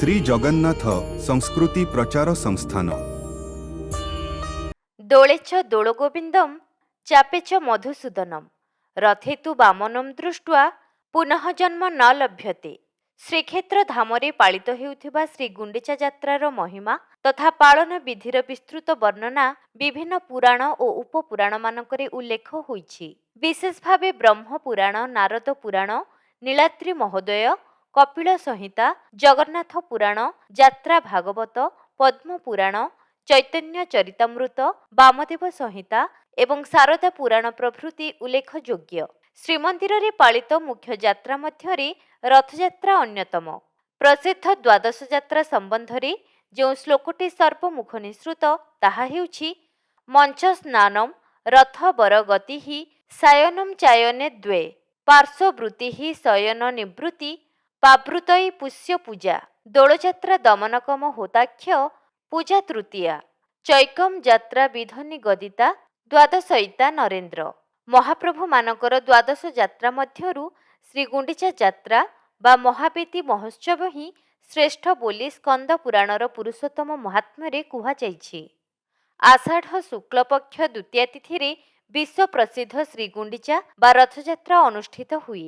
ଶ୍ରୀ ଜଗନ୍ନାଥ ସଂସ୍କୃତି ପ୍ରଚାର ସଂସ୍ଥାନ। ଦୋଳେଚ ଦୋଳଗୋବିନ୍ଦମ୍ ଚାପେଚ ମଧୁସୂଦନମ୍ ରଥେତୁ ବାମନମ୍ ଦୃଷ୍ଟ୍ୱା ପୁନଃ ଜନ୍ମ ନ ଲଭ୍ୟତେ। ଶ୍ରୀକ୍ଷେତ୍ର ଧାମରେ ପାଳିତ ହେଉଥିବା ଶ୍ରୀ ଗୁଣ୍ଡିଚା ଯାତ୍ରାର ମହିମା ତଥା ପାଳନ ବିଧିର ବିସ୍ତୃତ ବର୍ଣ୍ଣନା ବିଭିନ୍ନ ପୁରାଣ ଓ ଉପପୁରାଣମାନଙ୍କରେ ଉଲ୍ଲେଖ ହୋଇଛି। ବିଶେଷ ଭାବେ ବ୍ରହ୍ମ ପୁରାଣ, ନାରଦ ପୁରାଣ, ନୀଳାଦ୍ରି ମହୋଦୟ, କପିଳ ସଂହିତା, ଜଗନ୍ନାଥ ପୁରାଣ, ଯାତ୍ରା ଭାଗବତ, ପଦ୍ମ ପୁରାଣ, ଚୈତନ୍ୟ ଚରିତାମୃତ, ବାମଦେବ ସଂହିତା ଏବଂ ଶାରଦା ପୁରାଣ ପ୍ରଭୃତି ଉଲ୍ଲେଖଯୋଗ୍ୟ। ଶ୍ରୀମନ୍ଦିରରେ ପାଳିତ ମୁଖ୍ୟ ଯାତ୍ରା ମଧ୍ୟରେ ରଥଯାତ୍ରା ଅନ୍ୟତମ। ପ୍ରସିଦ୍ଧ ଦ୍ୱାଦଶ ଯାତ୍ରା ସମ୍ବନ୍ଧରେ ଯେଉଁ ଶ୍ଲୋକଟି ସର୍ବମୁଖ ନିଃସୃତ ତାହା ହେଉଛି ମଞ୍ଚ ସ୍ନାନମ୍ ରଥବର ଗତିଃ ସାୟନମ୍ ଚାୟନେ ଦ୍ୱେ ପାର୍ଶ୍ୱବୃତ୍ତିଃ ଶୟନ ନିବୃତ୍ତି ପାବୃତୈ ପୁଷ୍ୟ ପୂଜା। ଦୋଳଯାତ୍ରା ଦମନକମ ହୋତାଖ୍ୟ ପୂଜା ତୃତୀୟା ଚୈକମ୍ ଯାତ୍ରା ବିଧନି ଗଦିତା ଦ୍ୱାଦଶଇତା ନରେନ୍ଦ୍ର। ମହାପ୍ରଭୁମାନଙ୍କର ଦ୍ୱାଦଶ ଯାତ୍ରା ମଧ୍ୟରୁ ଶ୍ରୀଗୁଣ୍ଡିଚା ଯାତ୍ରା ବା ମହାବେଦୀ ମହୋତ୍ସବ ହିଁ ଶ୍ରେଷ୍ଠ ବୋଲି ସ୍କନ୍ଦ ପୁରାଣର ପୁରୁଷୋତ୍ତମ ମହାତ୍ମ୍ୟରେ କୁହାଯାଇଛି। ଆଷାଢ଼ ଶୁକ୍ଳପକ୍ଷ ଦ୍ୱିତୀୟା ତିଥିରେ ବିଶ୍ୱ ପ୍ରସିଦ୍ଧ ଶ୍ରୀଗୁଣ୍ଡିଚା ବା ରଥଯାତ୍ରା ଅନୁଷ୍ଠିତ ହୁଏ।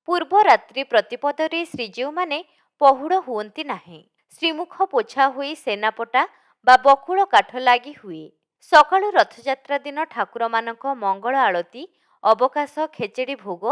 ପୂର୍ବ ରାତ୍ରି ପ୍ରତିପଦରେ ଶ୍ରୀଜୀଉମାନେ ପହୁଡ଼ ହୁଅନ୍ତି ନାହିଁ। ଶ୍ରୀମୁଖ ପୋଛା ହୋଇ ସେନାପଟା ବା ବକୁଳ କାଠ ଲାଗି ହୁଏ। ସକାଳୁ ରଥଯାତ୍ରା ଦିନ ଠାକୁରମାନଙ୍କ ମଙ୍ଗଳ ଆଳତି, ଅବକାଶ, ଖେଚେଡ଼ି ଭୋଗ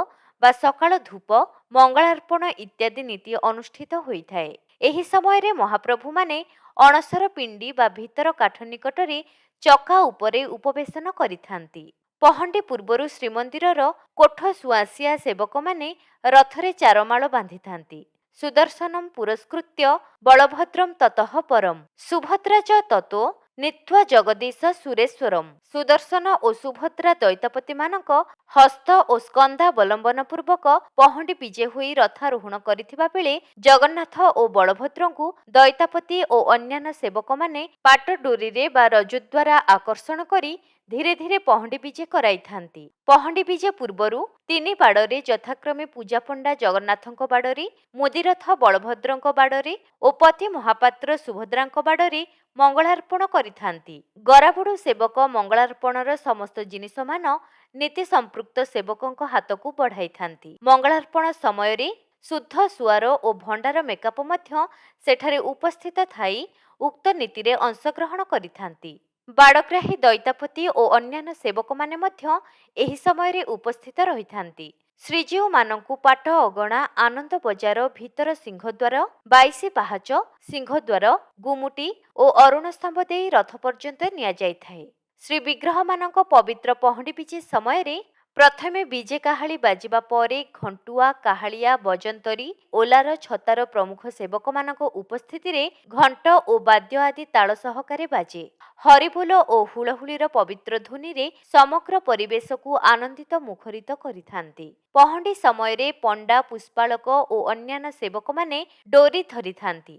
ବା ସକାଳ ଧୂପ, ମଙ୍ଗଳାର୍ପଣ ଇତ୍ୟାଦି ନୀତି ଅନୁଷ୍ଠିତ ହୋଇଥାଏ। ଏହି ସମୟରେ ମହାପ୍ରଭୁମାନେ ଅଣସର ପିଣ୍ଡି ବା ଭିତର କାଠ ନିକଟରେ ଚକା ଉପରେ ଉପବେଶନ କରିଥାନ୍ତି। ପହଣ୍ଡି ପୂର୍ବରୁ ଶ୍ରୀମନ୍ଦିରର କୋଠ ସୁଆଁସିଆ ସେବକମାନେ ରଥରେ ଚାରମାଳ ବାନ୍ଧିଥାନ୍ତି। ସୁଦର୍ଶନମ୍ ପୁରସ୍କୃତ୍ୟ ବଳଭଦ୍ରମ୍ ତତଃ ପରମ୍ ସୁଭଦ୍ରା ଚ ତତୋ ନୀତ୍ୱା ଜଗଦୀଶ ସୁରେଶ୍ୱରମ୍। ସୁଦର୍ଶନ ଓ ସୁଭଦ୍ରା ଦୈତାପତିମାନଙ୍କ ହସ୍ତ ଓ ସ୍କନ୍ଧାବଲମ୍ବନ ପୂର୍ବକ ପହଣ୍ଡି ବିଜେ ହୋଇ ରଥାରୋହଣ କରିଥିବା ବେଳେ ଜଗନ୍ନାଥ ଓ ବଳଭଦ୍ରଙ୍କୁ ଦୈତାପତି ଓ ଅନ୍ୟାନ୍ୟ ସେବକମାନେ ପାଟଡୋରିରେ ବା ରଜଦ୍ୱାରା ଆକର୍ଷଣ କରି ଧୀରେ ଧୀରେ ପହଣ୍ଡି ବିଜେ କରାଇଥାନ୍ତି। ପହଣ୍ଡି ବିଜେ ପୂର୍ବରୁ ତିନି ବାଡ଼ରେ ଯଥାକ୍ରମେ ପୂଜାପଣ୍ଡା ଜଗନ୍ନାଥଙ୍କ ବାଡ଼ରେ, ମୁଦିରଥ ବଳଭଦ୍ରଙ୍କ ବାଡ଼ରେ ଓ ପତି ମହାପାତ୍ର ସୁଭଦ୍ରାଙ୍କ ବାଡ଼ରେ ମଙ୍ଗଳାର୍ପଣ କରିଥାନ୍ତି। ଗରାବୁଡ଼ୁ ସେବକ ମଙ୍ଗଳାର୍ପଣର ସମସ୍ତ ଜିନିଷମାନ ନୀତି ସମ୍ପୃକ୍ତ ସେବକଙ୍କ ହାତକୁ ବଢ଼ାଇଥାନ୍ତି। ମଙ୍ଗଳାର୍ପଣ ସମୟରେ ଶୁଦ୍ଧ ସୁଆର ଓ ଭଣ୍ଡାର ମେକାପ ମଧ୍ୟ ସେଠାରେ ଉପସ୍ଥିତ ଥାଇ ଉକ୍ତ ନୀତିରେ ଅଂଶଗ୍ରହଣ କରିଥାନ୍ତି। ବାଡ଼ଗ୍ରାହୀ ଦୈତାପତି ଓ ଅନ୍ୟାନ୍ୟ ସେବକମାନେ ମଧ୍ୟ ଏହି ସମୟରେ ଉପସ୍ଥିତ ରହିଥାନ୍ତି। ଶ୍ରୀଜୀଉମାନଙ୍କୁ ପାଟ ଅଗଣା, ଆନନ୍ଦ ବଜାର, ଭିତର ସିଂହଦ୍ୱାର, 22 ପାହାଚ, ସିଂହଦ୍ୱାର, ଗୁମୁଟି ଓ ଅରୁଣ ସ୍ତମ୍ଭ ଦେଇ ରଥ ପର୍ଯ୍ୟନ୍ତ ନିଆଯାଇଥାଏ। ଶ୍ରୀବିଗ୍ରହମାନଙ୍କ ପବିତ୍ର ପହଣ୍ଡି ବିଜେ ସମୟରେ ପ୍ରଥମେ ବିଜେ କାହାଳି ବାଜିବା ପରେ ଘଣ୍ଟୁଆ, କାହାଳିଆ, ବଜନ୍ତରୀ, ଓଲାର, ଛତାର ପ୍ରମୁଖ ସେବକମାନଙ୍କ ଉପସ୍ଥିତିରେ ଘଣ୍ଟ ଓ ବାଦ୍ୟ ଆଦି ତାଳ ସହକାରେ ବାଜେ। ହରିବୋଲ ଓ ହୁଳହୁଳିର ପବିତ୍ର ଧ୍ୱନିରେ ସମଗ୍ର ପରିବେଶକୁ ଆନନ୍ଦିତ ମୁଖରିତ କରିଥାନ୍ତି। ପହଣ୍ଡି ସମୟରେ ପଣ୍ଡା, ପୁଷ୍ପାଳକ ଓ ଅନ୍ୟାନ୍ୟ ସେବକମାନେ ଡୋରି ଧରିଥାନ୍ତି।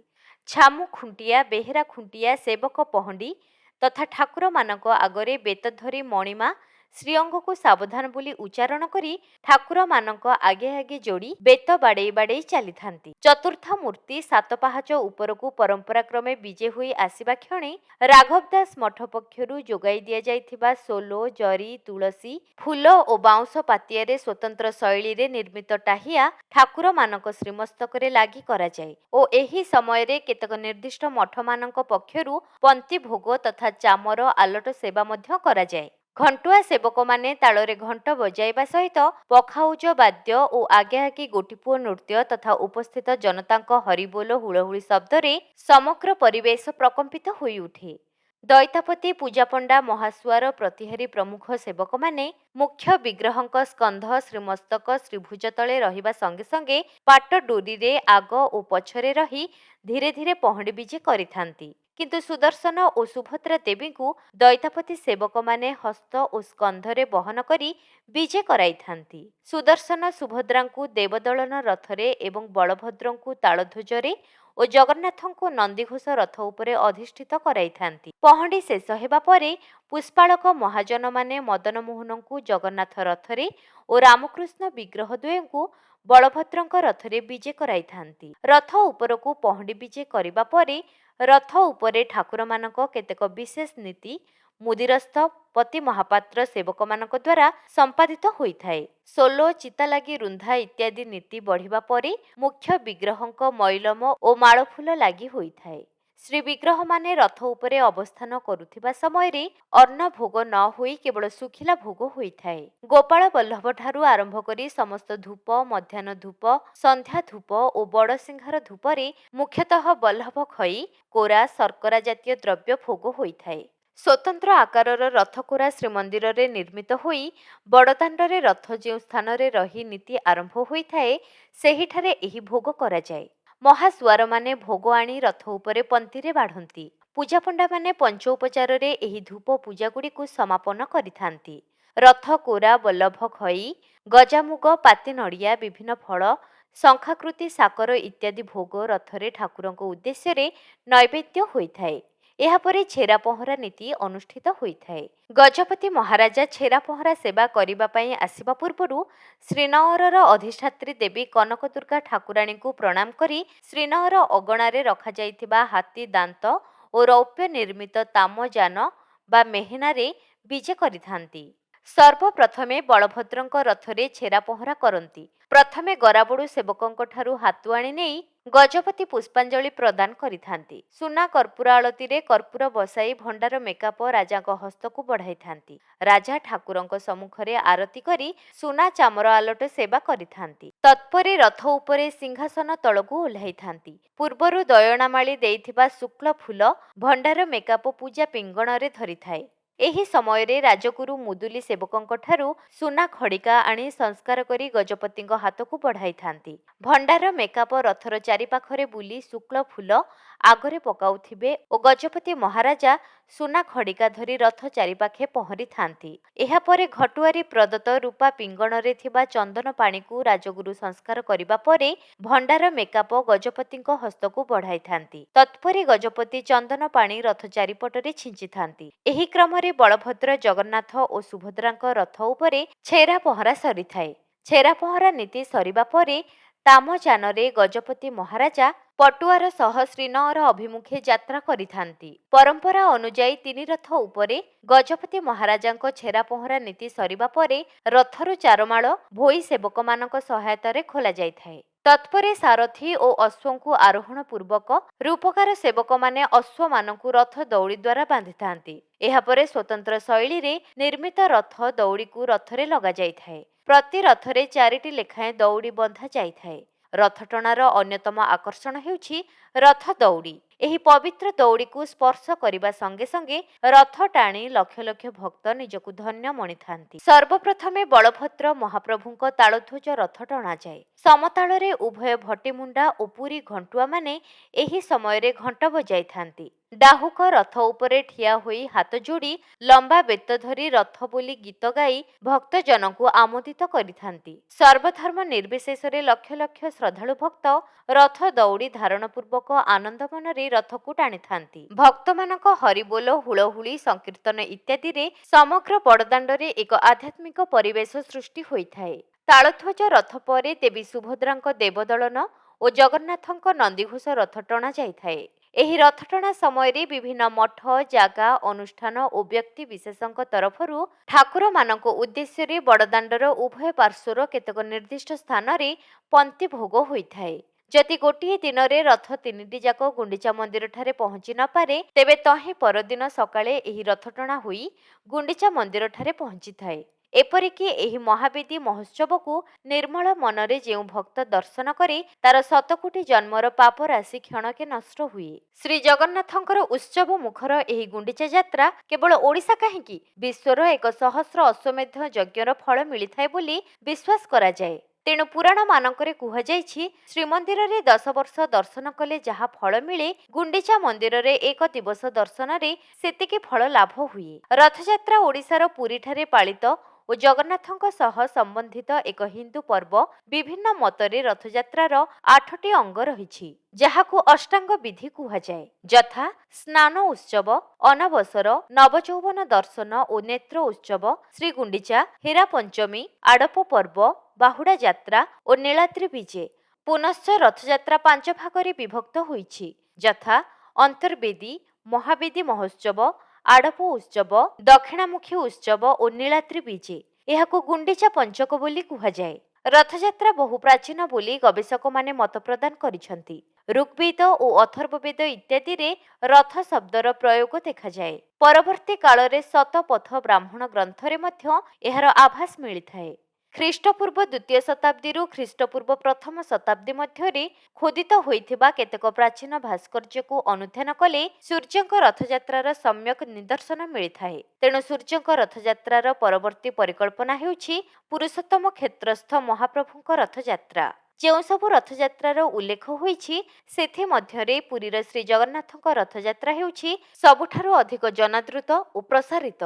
ଛାମୁ ଖୁଣ୍ଟିଆ, ବେହେରା ଖୁଣ୍ଟିଆ ସେବକ ପହଣ୍ଡି ତଥା ଠାକୁରମାନଙ୍କ ଆଗରେ ବେତ ଧରି ମଣିମା ଶ୍ରୀଅଙ୍ଗକୁ ସାବଧାନ ବୋଲି ଉଚ୍ଚାରଣ କରି ଠାକୁରମାନଙ୍କ ଆଗେ ଆଗେ ଯୋଡ଼ି ବେତ ବାଡ଼େଇ ବାଡ଼େଇ ଚାଲିଥାନ୍ତି। ଚତୁର୍ଥ ମୂର୍ତ୍ତି ସାତ ପାହାଚ ଉପରକୁ ପରମ୍ପରାକ୍ରମେ ବିଜେ ହୋଇ ଆସିବା କ୍ଷଣି ରାଘବ ଦାସ ମଠ ପକ୍ଷରୁ ଯୋଗାଇ ଦିଆଯାଇଥିବା ସୋଲ, ଜରି, ତୁଳସୀ, ଫୁଲ ଓ ବାଉଁଶ ପାତିଆରେ ସ୍ୱତନ୍ତ୍ର ଶୈଳୀରେ ନିର୍ମିତ ଟାହିଆ ଠାକୁରମାନଙ୍କ ଶ୍ରୀମସ୍ତକରେ ଲାଗି କରାଯାଏ ଓ ଏହି ସମୟରେ କେତେକ ନିର୍ଦ୍ଦିଷ୍ଟ ମଠମାନଙ୍କ ପକ୍ଷରୁ ପନ୍ତି ଭୋଗ ତଥା ଚାମର, ଆଲଟ ସେବା ମଧ୍ୟ କରାଯାଏ। ଘଣ୍ଟୁଆ ସେବକମାନେ ତାଳରେ ଘଣ୍ଟ ବଜାଇବା ସହିତ ପଖାଉଜ ବାଦ୍ୟ ଓ ଆଗେ ଆଗେ ଗୋଟିପୁଅ ନୃତ୍ୟ ତଥା ଉପସ୍ଥିତ ଜନତାଙ୍କ ହରିବୋଲ, ହୁଳହୁଳି ଶବ୍ଦରେ ସମଗ୍ର ପରିବେଶ ପ୍ରକମ୍ପିତ ହୋଇଉଠେ। ଦୈତାପତି, ପୂଜାପଣ୍ଡା, ମହାସୁଆର, ପ୍ରତିହାରୀ ପ୍ରମୁଖ ସେବକମାନେ ମୁଖ୍ୟ ବିଗ୍ରହଙ୍କ ସ୍କନ୍ଧ, ଶ୍ରୀମସ୍ତକ, ଶ୍ରୀଭୁଜ ତଳେ ରହିବା ସଙ୍ଗେ ସଙ୍ଗେ ପାଟ ଡୋରିରେ ଆଗ ଓ ପଛରେ ରହି ଧୀରେ ଧୀରେ ପହଣ୍ଡି ବିଜେ କରିଥାନ୍ତି। କିନ୍ତୁ ସୁଦର୍ଶନ ଓ ସୁଭଦ୍ରା ଦେବୀଙ୍କୁ ଦୈତାପତି ସେବକମାନେ ହସ୍ତ ଓ ସ୍କନ୍ଧରେ ବହନ କରି ବିଜେ କରାଇଥାନ୍ତି। ସୁଦର୍ଶନ ସୁଭଦ୍ରାଙ୍କୁ ଦେବଦଳନ ରଥରେ ଏବଂ ବଳଭଦ୍ରଙ୍କୁ ତାଳଧ୍ୱଜରେ ଓ ଜଗନ୍ନାଥଙ୍କୁ ନନ୍ଦିଘୋଷ ରଥ ଉପରେ ଅଧିଷ୍ଠିତ କରାଇଥାନ୍ତି। ପହଣ୍ଡି ଶେଷ ହେବା ପରେ ପୁଷ୍ପାଳକ ମହାଜନମାନେ ମଦନମୋହନଙ୍କୁ ଜଗନ୍ନାଥ ରଥରେ ଓ ରାମକୃଷ୍ଣ ବିଗ୍ରହ ଦ୍ୱୟଙ୍କୁ ବଳଭଦ୍ରଙ୍କ ରଥରେ ବିଜେ କରାଇଥାନ୍ତି। ରଥ ଉପରକୁ ପହଣ୍ଡି ବିଜେ କରିବା ପରେ ରଥ ଉପରେ ଠାକୁରମାନଙ୍କ କେତେକ ବିଶେଷ ନୀତି ମୁଦିରସ୍ଥ ପତି ମହାପାତ୍ର ସେବକମାନଙ୍କ ଦ୍ୱାରା ସମ୍ପାଦିତ ହୋଇଥାଏ। ସୋଲ, ଚିତାଲାଗି ରୁନ୍ଧା ଇତ୍ୟାଦି ନୀତି ବଢ଼ିବା ପରେ ମୁଖ୍ୟ ବିଗ୍ରହଙ୍କ ମଇଲମ ଓ ମାଳଫୁଲ ଲାଗି ହୋଇଥାଏ। ଶ୍ରୀବିଗ୍ରହମାନେ ରଥ ଉପରେ ଅବସ୍ଥାନ କରୁଥିବା ସମୟରେ ଅନ୍ନ ଭୋଗ ନ ହୋଇ କେବଳ ଶୁଖିଲା ଭୋଗ ହୋଇଥାଏ। ଗୋପାଳ ବଲ୍ଲଭ ଠାରୁ ଆରମ୍ଭ କରି ସମସ୍ତ ଧୂପ, ମଧ୍ୟାହ୍ନ ଧୂପ, ସନ୍ଧ୍ୟା ଧୂପ ଓ ବଡ଼ସିଂହାର ଧୂପରେ ମୁଖ୍ୟତଃ ବଲ୍ଲଭ ଖଇ, କୋରା, ଶର୍କରା ଜାତୀୟ ଦ୍ରବ୍ୟ ଭୋଗ ହୋଇଥାଏ। ସ୍ୱତନ୍ତ୍ର ଆକାରର ରଥକୋରା ଶ୍ରୀମନ୍ଦିରରେ ନିର୍ମିତ ହୋଇ ବଡ଼ଦାଣ୍ଡରେ ରଥ ଯେଉଁ ସ୍ଥାନରେ ରହି ନୀତି ଆରମ୍ଭ ହୋଇଥାଏ ସେହିଠାରେ ଏହି ଭୋଗ କରାଯାଏ। ମହାସୁଆରମାନେ ଭୋଗ ଆଣି ରଥ ଉପରେ ପନ୍ତିରେ ବାଢ଼ନ୍ତି। ପୂଜାପଣ୍ଡାମାନେ ପଞ୍ଚୋପଚାରରେ ଏହି ଧୂପ ପୂଜାଗୁଡ଼ିକୁ ସମାପନ କରିଥାନ୍ତି। ରଥ କୋରା, ବଲ୍ଲଭ ଖଇ, ଗଜାମୁଗ, ପାତି ନଡ଼ିଆ, ବିଭିନ୍ନ ଫଳ, ଶଙ୍ଖାକୃତି ସାକର ଇତ୍ୟାଦି ଭୋଗ ରଥରେ ଠାକୁରଙ୍କ ଉଦ୍ଦେଶ୍ୟରେ ନୈବେଦ୍ୟ ହୋଇଥାଏ। ଏହାପରେ ଛେରା ପହଁରା ନୀତି ଅନୁଷ୍ଠିତ ହୋଇଥାଏ। ଗଜପତି ମହାରାଜା ଛେରା ପହଁରା ସେବା କରିବା ପାଇଁ ଆସିବା ପୂର୍ବରୁ ଶ୍ରୀନଅରର ଅଧିଷ୍ଠାତ୍ରୀ ଦେବୀ କନକଦୁର୍ଗା ଠାକୁରାଣୀଙ୍କୁ ପ୍ରଣାମ କରି ଶ୍ରୀନଅର ଅଗଣାରେ ରଖାଯାଇଥିବା ହାତୀ ଦାନ୍ତ ଓ ରୌପ୍ୟ ନିର୍ମିତ ତାମଯାନ ବା ମେହେନାରେ ବିଜେ କରିଥାନ୍ତି। ସର୍ବପ୍ରଥମେ ବଳଭଦ୍ରଙ୍କ ରଥରେ ଛେରା ପହଁରା କରନ୍ତି। ପ୍ରଥମେ ଗରାବଡ଼ୁ ସେବକଙ୍କ ଠାରୁ ହାତୁଆଣି ନେଇ ଗଜପତି ପୁଷ୍ପାଞ୍ଜଳି ପ୍ରଦାନ କରିଥାନ୍ତି। ସୁନା କର୍ପୂର ଆଳତିରେ କର୍ପୂର ବସାଇ ଭଣ୍ଡାର ମେକାପ ରାଜାଙ୍କ ହସ୍ତକୁ ବଢ଼ାଇଥାନ୍ତି। ରାଜା ଠାକୁରଙ୍କ ସମ୍ମୁଖରେ ଆରତି କରି ସୁନା ଚାମର ଆଲଟ ସେବା କରିଥାନ୍ତି। ତତ୍ପରେ ରଥ ଉପରେ ସିଂହାସନ ତଳକୁ ଓହ୍ଲାଇଥାନ୍ତି। ପୂର୍ବରୁ ଦୟଣାମାଳି ଦେଇଥିବା ଶୁକ୍ଳ ଫୁଲ ଭଣ୍ଡାର ମେକାପ ପୂଜା ପିଙ୍ଗଣରେ ଧରିଥାଏ। ଏହି ସମୟରେ ରାଜଗୁରୁ ମୁଦୁଲି ସେବକଙ୍କ ଠାରୁ ସୁନା ଖଡ଼ିକା ଆଣି ସଂସ୍କାର କରି ଗଜପତିଙ୍କ ହାତକୁ ବଢ଼ାଇଥାନ୍ତି। ଭଣ୍ଡାର ମେକାପ ରଥର ଚାରିପାଖରେ ବୁଲି ଶୁକ୍ଳ ଫୁଲ ଆଗରେ ପକାଉଥିବେ ଓ ଗଜପତି ମହାରାଜା ସୁନା ଖଡ଼ିକା ଧରି ରଥ ଚାରିପାଖେ ପହଁରିଥାନ୍ତି। ଏହାପରେ ଘଟୁଆରୀ ପ୍ରଦତ୍ତ ରୂପା ପିଙ୍ଗଣରେ ଥିବା ଚନ୍ଦନ ପାଣିକୁ ରାଜଗୁରୁ ସଂସ୍କାର କରିବା ପରେ ଭଣ୍ଡାର ମେକାପ ଗଜପତିଙ୍କ ହସ୍ତକୁ ବଢ଼ାଇଥାନ୍ତି। ତତ୍ପରେ ଗଜପତି ଚନ୍ଦନ ପାଣି ରଥ ଚାରିପଟରେ ଛିଞ୍ଚିଥାନ୍ତି। ଏହି କ୍ରମରେ ବଳଭଦ୍ର, ଜଗନ୍ନାଥ ଓ ସୁଭଦ୍ରାଙ୍କ ରଥ ଉପରେ ଛେରା ପହଁରା ସରିଥାଏ। ଛେରା ପହଁରା ନୀତି ସରିବା ପରେ ତାମଯାନରେ ଗଜପତି ମହାରାଜା ପଟୁଆର ସହ ଶ୍ରୀନଅର ଅଭିମୁଖେ ଯାତ୍ରା କରିଥାନ୍ତି। ପରମ୍ପରା ଅନୁଯାୟୀ ତିନି ରଥ ଉପରେ ଗଜପତି ମହାରାଜାଙ୍କ ଛେରା ପହଁରା ନୀତି ସରିବା ପରେ ରଥରୁ ଚାରମାଳ ଭୋଇ ସେବକମାନଙ୍କ ସହାୟତାରେ ଖୋଲାଯାଇଥାଏ। ତତ୍ପରେ ସାରଥୀ ଓ ଅଶ୍ୱଙ୍କୁ ଆରୋହଣ ପୂର୍ବକ ରୂପକାର ସେବକମାନେ ଅଶ୍ୱମାନଙ୍କୁ ରଥ ଦଉଡ଼ି ଦ୍ୱାରା ବାନ୍ଧିଥାନ୍ତି। ଏହାପରେ ସ୍ୱତନ୍ତ୍ର ଶୈଳୀରେ ନିର୍ମିତ ରଥ ଦଉଡ଼ିକୁ ରଥରେ ଲଗାଯାଇଥାଏ। ପ୍ରତି ରଥରେ 4ଟି ଲେଖାଏଁ ଦଉଡ଼ି ବନ୍ଧା ଯାଇଥାଏ। ରଥଟଣାର ଅନ୍ୟତମ ଆକର୍ଷଣ ହେଉଛି ରଥ ଦଉଡ଼ି। ଏହି ପବିତ୍ର ଦଉଡ଼ିକୁ ସ୍ପର୍ଶ କରିବା ସଙ୍ଗେ ସଙ୍ଗେ ରଥ ଟାଣି ଲକ୍ଷ ଲକ୍ଷ ଭକ୍ତ ନିଜକୁ ଧନ୍ୟ ମଣିଥାନ୍ତି। ସର୍ବପ୍ରଥମେ ବଳଭଦ୍ର ମହାପ୍ରଭୁଙ୍କ ତାଳଧ୍ୱଜ ରଥ ଟଣାଯାଏ। ସମତାଳରେ ଉଭୟ ଭଟିମୁଣ୍ଡା ଓ ପୁରୀ ଘଣ୍ଟୁଆମାନେ ଏହି ସମୟରେ ଘଣ୍ଟ ବଜାଇଥାନ୍ତି। ଡାହୁକ ରଥ ଉପରେ ଠିଆ ହୋଇ ହାତ ଯୋଡ଼ି ଲମ୍ବା ବେତ ଧରି ରଥ ବୋଲି ଗୀତ ଗାଇ ଭକ୍ତଜନଙ୍କୁ ଆମୋଦିତ କରିଥାନ୍ତି। ସର୍ବଧର୍ମ ନିର୍ବିଶେଷରେ ଲକ୍ଷ ଲକ୍ଷ ଶ୍ରଦ୍ଧାଳୁ ଭକ୍ତ ରଥ ଦଉଡ଼ି ଧାରଣ ପୂର୍ବକ ଆନନ୍ଦ ମନରେ ରଥକୁ ଟାଣିଥାନ୍ତି। ଭକ୍ତମାନଙ୍କ ହରିବୋଲ, ହୁଳହୁଳି, ସଂକୀର୍ତ୍ତନ ଇତ୍ୟାଦିରେ ସମଗ୍ର ବଡ଼ଦାଣ୍ଡରେ ଏକ ଆଧ୍ୟାତ୍ମିକ ପରିବେଶ ସୃଷ୍ଟି ହୋଇଥାଏ। ତାଳଧ୍ୱଜ ରଥ ପରେ ଦେବୀ ସୁଭଦ୍ରାଙ୍କ ଦେବଦଳନ ଓ ଜଗନ୍ନାଥଙ୍କ ନନ୍ଦିଘୋଷ ରଥ ଟଣା ଯାଇଥାଏ। ଏହି ରଥଟଣା ସମୟରେ ବିଭିନ୍ନ ମଠ, ଜାଗା, ଅନୁଷ୍ଠାନ ଓ ବ୍ୟକ୍ତି ବିଶେଷଙ୍କ ତରଫରୁ ଠାକୁରମାନଙ୍କ ଉଦ୍ଦେଶ୍ୟରେ ବଡ଼ଦାଣ୍ଡର ଉଭୟ ପାର୍ଶ୍ୱର କେତେକ ନିର୍ଦ୍ଦିଷ୍ଟ ସ୍ଥାନରେ ପନ୍ତି ଭୋଗ ହୋଇଥାଏ। ଯଦି ଗୋଟିଏ ଦିନରେ ରଥ ତିନିଟି ଯାକ ଗୁଣ୍ଡିଚା ମନ୍ଦିରଠାରେ ପହଞ୍ଚି ନପାରେ ତେବେ ତହିଁ ପରଦିନ ସକାଳେ ଏହି ରଥଟଣା ହୋଇ ଗୁଣ୍ଡିଚା ମନ୍ଦିରଠାରେ ପହଞ୍ଚିଥାଏ। ଏପରିକି ଏହି ମହାବେଦୀ ମହୋତ୍ସବକୁ ନିର୍ମଳ ମନରେ ଯେଉଁ ଭକ୍ତ ଦର୍ଶନ କରେ ତାର ଶତକୋଟି ଜନ୍ମର ପାପ ରାଶି କ୍ଷଣକେ ନଷ୍ଟ ହୁଏ। ଶ୍ରୀ ଜଗନ୍ନାଥଙ୍କର ଉତ୍ସବ ମୁଖର ଏହି ଗୁଣ୍ଡିଚା ଯାତ୍ରା କେବଳ ଓଡ଼ିଶା କାହିଁକି ବିଶ୍ୱର ଏକ ସହସ୍ର ଅଶ୍ୱମେଧ ଯଜ୍ଞର ଫଳ ମିଳିଥାଏ ବୋଲି ବିଶ୍ୱାସ କରାଯାଏ। ତେଣୁ ପୁରାଣମାନଙ୍କରେ କୁହାଯାଇଛି ଶ୍ରୀମନ୍ଦିରରେ 10 ବର୍ଷ ଦର୍ଶନ କଲେ ଯାହା ଫଳ ମିଳେ ଗୁଣ୍ଡିଚା ମନ୍ଦିରରେ 1 ଦିବସ ଦର୍ଶନରେ ସେତିକି ଫଳ ଲାଭ ହୁଏ। ରଥଯାତ୍ରା ଓଡ଼ିଶାର ପୁରୀଠାରେ ପାଳିତ ଓ ଜଗନ୍ନାଥଙ୍କ ସହ ସମ୍ବନ୍ଧିତ ଏକ ହିନ୍ଦୁ ପର୍ବ। ବିଭିନ୍ନ ମତରେ ରଥଯାତ୍ରାର 8ଟି ଅଙ୍ଗ ରହିଛି, ଯାହାକୁ ଅଷ୍ଟାଙ୍ଗ ବିଧି କୁହାଯାଏ, ଯଥା ସ୍ନାନ ଉତ୍ସବ, ଅନବସର, ନବଯୌବନ ଦର୍ଶନ ଓ ନେତ୍ର ଉତ୍ସବ, ଶ୍ରୀଗୁଣ୍ଡିଚା, ହେରା ପଞ୍ଚମୀ, ଆଡ଼ପ ପର୍ବ, ବାହୁଡ଼ା ଯାତ୍ରା ଓ ନୀଳାଦ୍ରି ବିଜେ। ପୁନଶ୍ଚ ରଥଯାତ୍ରା 5 ଭାଗରେ ବିଭକ୍ତ ହୋଇଛି, ଯଥା ଅନ୍ତର୍ବେଦୀ, ମହାବେଦୀ ମହୋତ୍ସବ, ଆଡ଼ପ ଉତ୍ସବ, ଦକ୍ଷିଣାମୁଖୀ ଉତ୍ସବ ଓ ନୀଳାଦ୍ରି ବିଜେ। ଏହାକୁ ଗୁଣ୍ଡିଚା ପଞ୍ଚକ ବୋଲି କୁହାଯାଏ। ରଥଯାତ୍ରା ବହୁ ପ୍ରାଚୀନ ବୋଲି ଗବେଷକମାନେ ମତ ପ୍ରଦାନ କରିଛନ୍ତି। ଋଗ୍ବେଦ ଓ ଅଥର୍ବବେଦ ଇତ୍ୟାଦିରେ ରଥ ଶବ୍ଦର ପ୍ରୟୋଗ ଦେଖାଯାଏ। ପରବର୍ତ୍ତୀ କାଳରେ ଶତପଥ ବ୍ରାହ୍ମଣ ଗ୍ରନ୍ଥରେ ମଧ୍ୟ ଏହାର ଆଭାସ ମିଳିଥାଏ। ଖ୍ରୀଷ୍ଟପୂର୍ବ 2ୟ ଶତାବ୍ଦୀରୁ ଖ୍ରୀଷ୍ଟପୂର୍ବ 1ମ ଶତାବ୍ଦୀ ମଧ୍ୟରେ ଖୋଦିତ ହୋଇଥିବା କେତେକ ପ୍ରାଚୀନ ଭାସ୍କର୍ଯ୍ୟକୁ ଅନୁଧ୍ୟାନ କଲେ ସୂର୍ଯ୍ୟଙ୍କ ରଥଯାତ୍ରାର ସମ୍ୟକ୍ ନିଦର୍ଶନ ମିଳିଥାଏ। ତେଣୁ ସୂର୍ଯ୍ୟଙ୍କ ରଥଯାତ୍ରାର ପରବର୍ତ୍ତୀ ପରିକଳ୍ପନା ହେଉଛି ପୁରୁଷୋତ୍ତମ କ୍ଷେତ୍ରସ୍ଥ ମହାପ୍ରଭୁଙ୍କ ରଥଯାତ୍ରା। ଯେଉଁ ସବୁ ରଥଯାତ୍ରାର ଉଲ୍ଲେଖ ହୋଇଛି, ସେଥିମଧ୍ୟରେ ପୁରୀର ଶ୍ରୀଜଗନ୍ନାଥଙ୍କ ରଥଯାତ୍ରା ହେଉଛି ସବୁଠାରୁ ଅଧିକ ଜନାଦୃତ ଓ ପ୍ରସାରିତ।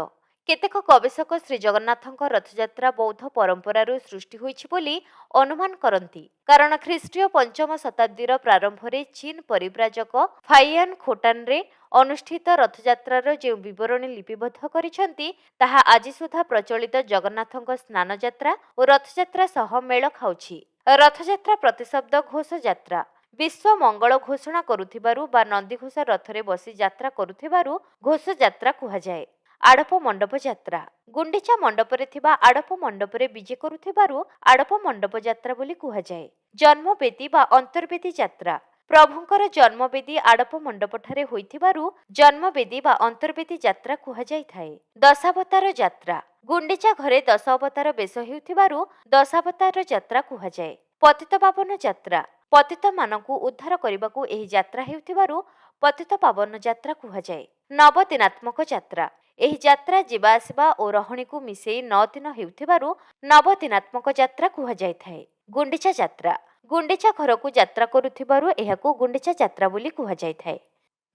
କେତେକ ଗବେଷକ ଶ୍ରୀଜଗନ୍ନାଥଙ୍କ ରଥଯାତ୍ରା ବୌଦ୍ଧ ପରମ୍ପରାରୁ ସୃଷ୍ଟି ହୋଇଛି ବୋଲି ଅନୁମାନ କରନ୍ତି, କାରଣ ଖ୍ରୀଷ୍ଟୀୟ 5ମ ଶତାବ୍ଦୀର ପ୍ରାରମ୍ଭରେ ଚୀନ ପରିବ୍ରାଜକ ଫାଇୟାନ୍ ଖୋଟାନରେ ଅନୁଷ୍ଠିତ ରଥଯାତ୍ରାର ଯେଉଁ ବିବରଣୀ ଲିପିବଦ୍ଧ କରିଛନ୍ତି, ତାହା ଆଜି ସୁଦ୍ଧା ପ୍ରଚଳିତ ଜଗନ୍ନାଥଙ୍କ ସ୍ନାନଯାତ୍ରା ଓ ରଥଯାତ୍ରା ସହ ମେଳ ଖାଉଛି। ରଥଯାତ୍ରା ପ୍ରତିଶବ୍ଦ ଘୋଷଯାତ୍ରା। ବିଶ୍ୱ ମଙ୍ଗଳ ଘୋଷଣା କରୁଥିବାରୁ ବା ନନ୍ଦିଘୋଷ ରଥରେ ବସି ଯାତ୍ରା କରୁଥିବାରୁ ଘୋଷଯାତ୍ରା କୁହାଯାଏ। ଆଡ଼ପ ମଣ୍ଡପ ଯାତ୍ରା। ଗୁଣ୍ଡିଚା ମଣ୍ଡପରେ ଥିବା ଆଡ଼ପ ମଣ୍ଡପରେ ବିଜେ କରୁଥିବାରୁ ଆଡ଼ପ ମଣ୍ଡପ ଯାତ୍ରା ବୋଲି କୁହାଯାଏ। ଜନ୍ମବେଦୀ ବା ଅନ୍ତର୍ବେଦୀ ଯାତ୍ରା। ପ୍ରଭୁଙ୍କର ଜନ୍ମବେଦୀ ଆଡ଼ପ ମଣ୍ଡପଠାରେ ହୋଇଥିବାରୁ ଜନ୍ମବେଦୀ ବା ଅନ୍ତର୍ବେଦୀ ଯାତ୍ରା କୁହାଯାଇଥାଏ। ଦଶାବତାର ଯାତ୍ରା। ଗୁଣ୍ଡିଚା ଘରେ 10 ଅବତାର ବେଶ ହେଉଥିବାରୁ ଦଶାବତାର ଯାତ୍ରା କୁହାଯାଏ। ପତିତପାବନ ଯାତ୍ରା। ପତିତମାନଙ୍କୁ ଉଦ୍ଧାର କରିବାକୁ ଏହି ଯାତ୍ରା ହେଉଥିବାରୁ ପତିତପାବନ ଯାତ୍ରା କୁହାଯାଏ। ନବଦିନାତ୍ମକ ଯାତ୍ରା। ଏହି ଯାତ୍ରା ଯିବା ଆସିବା ଓ ରହଣୀକୁ ମିଶେଇ 9 ଦିନ ହେଉଥିବାରୁ ନବଦିନାତ୍ମକ ଯାତ୍ରା କୁହାଯାଇଥାଏ। ଗୁଣ୍ଡିଚା ଯାତ୍ରା। ଗୁଣ୍ଡିଚା ଘରକୁ ଯାତ୍ରା କରୁଥିବାରୁ ଏହାକୁ ଗୁଣ୍ଡିଚା ଯାତ୍ରା ବୋଲି କୁହାଯାଇଥାଏ।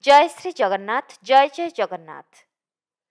ଜୟ ଶ୍ରୀ ଜଗନ୍ନାଥ। ଜୟ ଜୟ ଜଗନ୍ନାଥ।